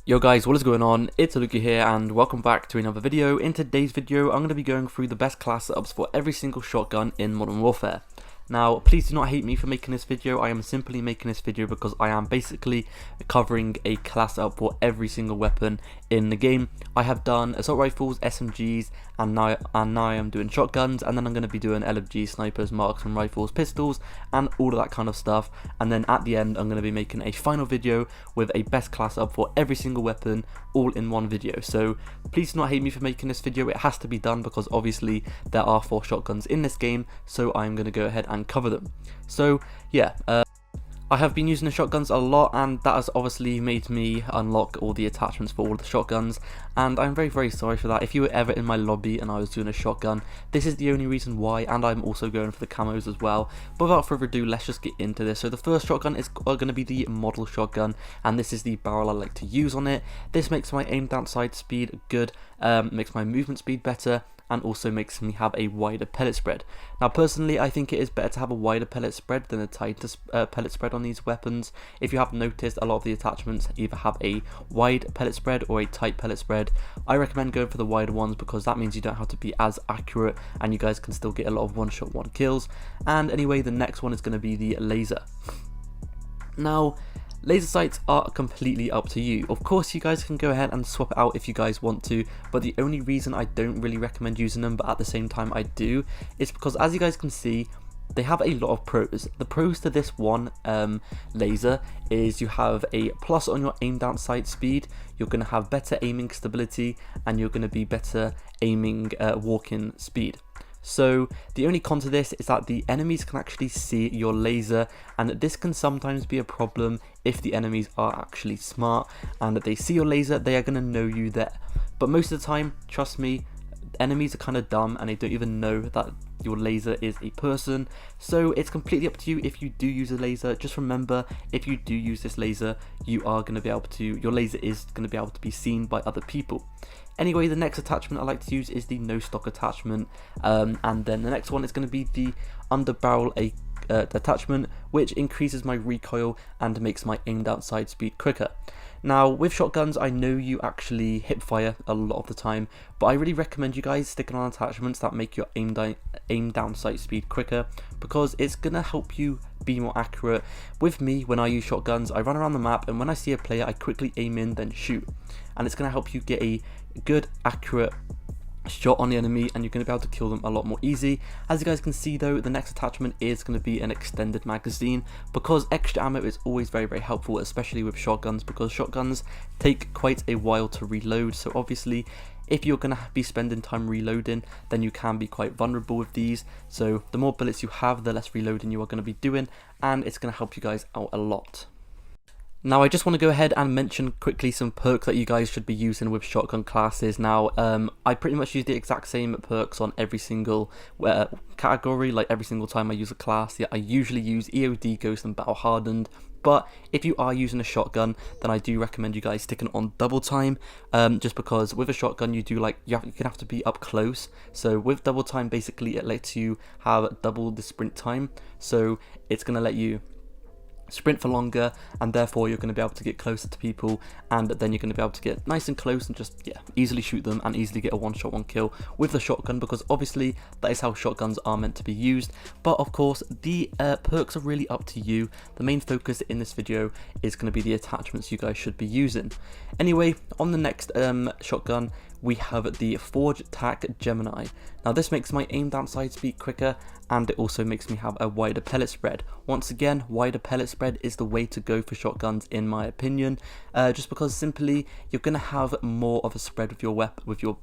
Yo guys, what is going on? It's Luki here and welcome back to another video. In today's video, I'm going to be going through the best class setups for every single shotgun in Modern Warfare. Now, please do not hate me for making this video. I am simply making this video because I am basically covering a class setup for every single weapon in the game. I have done assault rifles, SMGs, and now I am doing shotguns, and then I'm going to be doing LMG, snipers, marksman rifles, pistols, and all of that kind of stuff. And then at the end, I'm going to be making a final video with a best class setup for every single weapon, all in one video. So please do not hate me for making this video. It has to be done because obviously there are 4 shotguns in this game, so I'm going to go ahead and cover them. So yeah, I have been using the shotguns a lot, and that has obviously made me unlock all the attachments for all the shotguns, and I'm very sorry for that. If you were ever in my lobby and I was doing a shotgun, this is the only reason why, and I'm also going for the camos as well. But without further ado, let's just get into this. So the first shotgun is going to be the model shotgun, and this is the barrel I like to use on it. This makes my aim down sight speed good, makes my movement speed better, and also makes me have a wider pellet spread. Now personally, I think it is better to have a wider pellet spread than a tighter pellet spread on these weapons. If you have noticed, a lot of the attachments either have a wide pellet spread or a tight pellet spread. I recommend going for the wider ones because that means you don't have to be as accurate and you guys can still get a lot of one-shot one kills. And anyway, the next one is going to be the laser. Now, laser sights are completely up to you. Of course, you guys can go ahead and swap it out if you guys want to, but the only reason I don't really recommend using them, but at the same time I do, is because as you guys can see, they have a lot of pros. The pros to this one laser is you have a plus on your aim down sight speed, you're going to have better aiming stability, and you're going to be better aiming walking speed. So the only con to this is that the enemies can actually see your laser, and this can sometimes be a problem if the enemies are actually smart and that they see your laser, they are going to know you there. But most of the time, trust me, enemies are kind of dumb and they don't even know that your laser is a person. So it's completely up to you if you do use a laser. Just remember, if you do use this laser, you are going to be able to, your laser is going to be able to be seen by other people. Anyway, the next attachment I like to use is the no stock attachment, and then the next one is going to be the underbarrel attachment, which increases my recoil and makes my aim down sight speed quicker. Now with shotguns, I know you actually hip fire a lot of the time, but I really recommend you guys sticking on attachments that make your aim down sight speed quicker, because it's gonna help you be more accurate. With me, when I use shotguns, I run around the map, and when I see a player, I quickly aim in then shoot, and it's gonna help you get a good accurate shot on the enemy, and you're going to be able to kill them a lot more easy. As you guys can see though, the next attachment is going to be an extended magazine, because extra ammo is always very helpful, especially with shotguns, because shotguns take quite a while to reload. So obviously if you're going to be spending time reloading, then you can be quite vulnerable with these. So the more bullets you have, the less reloading you are going to be doing, and it's going to help you guys out a lot. Now I just want to go ahead and mention quickly some perks that you guys should be using with shotgun classes. Now I pretty much use the exact same perks on every single category. Like every single time I use a class, I usually use EOD, Ghost, and Battle Hardened. But if you are using a shotgun, then I do recommend you guys sticking on double time, just because with a shotgun you can have to be up close. So with double time, basically it lets you have double the sprint time, so it's going to let you sprint for longer, and therefore you're going to be able to get closer to people, and then you're going to be able to get nice and close and just easily shoot them and easily get a one-shot one kill with the shotgun, because obviously that is how shotguns are meant to be used. But of course the perks are really up to you. The main focus in this video is going to be the attachments you guys should be using. Anyway, on the next shotgun, we have the Forge Tac Gemini. Now this makes my aim down sight speed quicker, and it also makes me have a wider pellet spread. Once again, wider pellet spread is the way to go for shotguns in my opinion, just because simply you're going to have more of a spread with your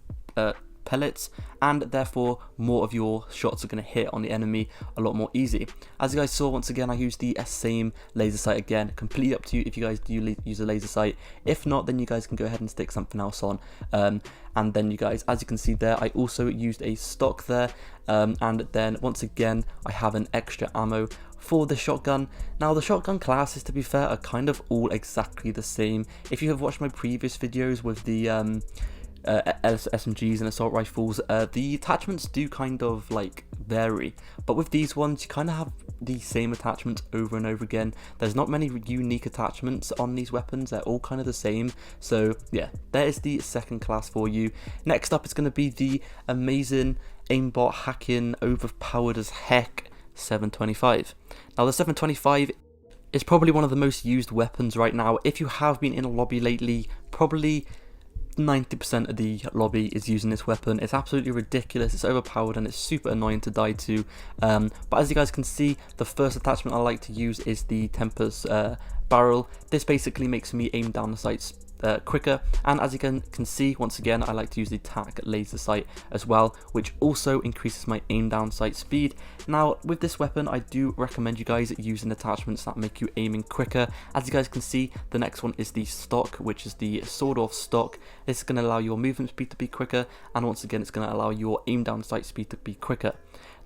pellets, and therefore more of your shots are going to hit on the enemy a lot more easy. As you guys saw, once again I used the same laser sight again. Completely up to you if you guys do use a laser sight. If not, then you guys can go ahead and stick something else on, and then you guys, as you can see there, I also used a stock there, and then once again I have an extra ammo for the shotgun. Now the shotgun classes, to be fair, are kind of all exactly the same. If you have watched my previous videos with the SMGs and assault rifles, the attachments do kind of like vary, but with these ones you kind of have the same attachments over and over again. There's not many unique attachments on these weapons, they're all kind of the same. So yeah, there is the second class for you. Next up is going to be the amazing aimbot hacking, overpowered as heck 725. Now the 725 is probably one of the most used weapons right now. If you have been in a lobby lately, probably 90% of the lobby is using this weapon. It's absolutely ridiculous, it's overpowered, and it's super annoying to die to. But as you guys can see, the first attachment I like to use is the Tempest barrel. This basically makes me aim down the sights quicker, and as you can see, once again, I like to use the tac laser sight as well, which also increases my aim down sight speed. Now with this weapon, I do recommend you guys using attachments that make you aiming quicker. As you guys can see, the next one is the stock, which is the sword off stock. This is going to allow your movement speed to be quicker, and once again, it's going to allow your aim down sight speed to be quicker.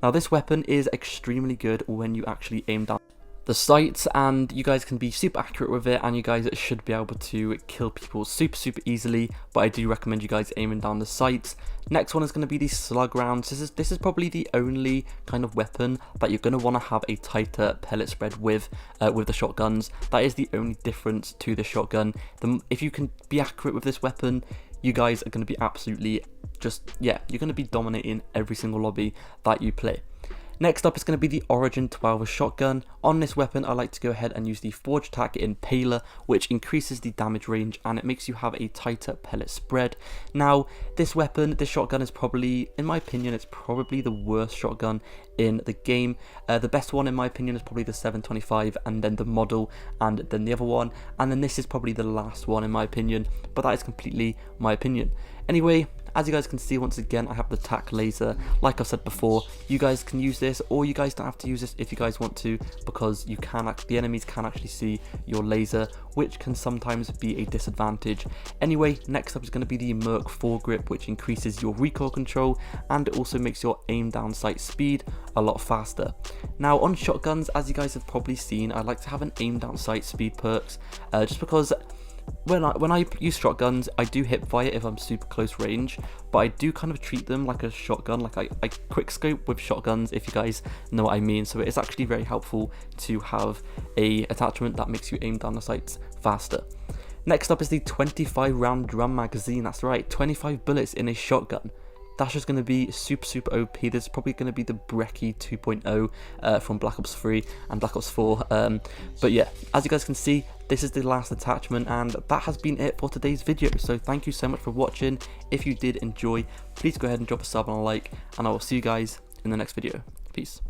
Now this weapon is extremely good when you actually aim down the sights, and you guys can be super accurate with it, and you guys should be able to kill people super easily, but I do recommend you guys aiming down the sights. Next one is going to be the slug rounds. This is probably the only kind of weapon that you're going to want to have a tighter pellet spread with the shotguns. That is the only difference to the shotgun. If you can be accurate with this weapon, you guys are going to be absolutely you're going to be dominating every single lobby that you play. Next up is going to be the Origin 12 shotgun. On this weapon, I like to go ahead and use the Forge Tac Impaler, which increases the damage range and it makes you have a tighter pellet spread. Now, this shotgun is probably, in my opinion, it's probably the worst shotgun in the game. The best one, in my opinion, is probably the 725, and then the model, and then the other one, and then this is probably the last one, in my opinion, but that is completely my opinion. Anyway, as you guys can see, once again, I have the tac laser. Like I said before, you guys can use this, or you guys don't have to use this if you guys want to, because the enemies can actually see your laser, which can sometimes be a disadvantage. Anyway, next up is going to be the Merc foregrip, which increases your recoil control, and it also makes your aim down sight speed a lot faster. Now on shotguns, as you guys have probably seen, I like to have an aim down sight speed perks, just because when I use shotguns, I do hip fire if I'm super close range, but I do kind of treat them like a shotgun, like I quick scope with shotguns, if you guys know what I mean. So it's actually very helpful to have a attachment that makes you aim down the sights faster. Next up is the 25 round drum magazine. That's right, 25 bullets in a shotgun. That's just going to be super OP. This is probably going to be the Brecci 2.0 from Black Ops 3 and Black Ops 4. But yeah, as you guys can see, this is the last attachment, and that has been it for today's video. So thank you so much for watching. If you did enjoy, please go ahead and drop a sub and a like, and I will see you guys in the next video. Peace.